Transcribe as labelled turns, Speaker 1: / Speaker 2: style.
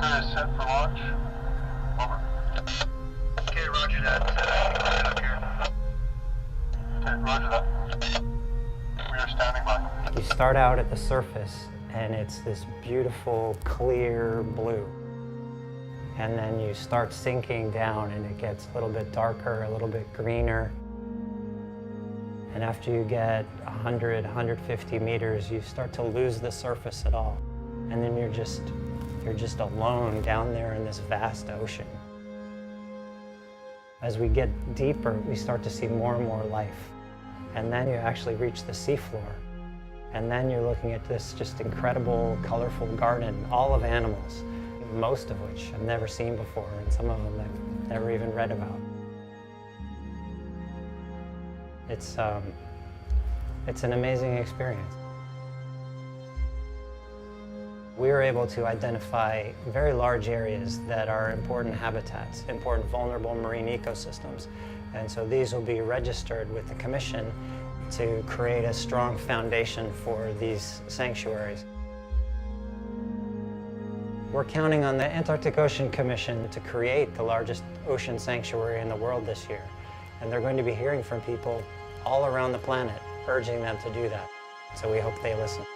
Speaker 1: Crew is set for launch. Over. Okay, roger that. Right up here. Okay, roger that. We are standing by.
Speaker 2: You start out at the surface and it's this beautiful, clear blue. And then you start sinking down and it gets a little bit darker, a little bit greener. And after you get 100, 150 meters, you start to lose the surface at all. And then you're just alone down there in this vast ocean. As we get deeper, we start to see more and more life. And then you actually reach the seafloor. And then you're looking at this just incredible, colorful garden, all of animals, most of which I've never seen before, and some of them I've never even read about. It's an amazing experience. We were able to identify very large areas that are important habitats, important vulnerable marine ecosystems. And so these will be registered with the Commission to create a strong foundation for these sanctuaries. We're counting on the Antarctic Ocean Commission to create the largest ocean sanctuary in the world this year. And they're going to be hearing from people all around the planet, urging them to do that. So we hope they listen.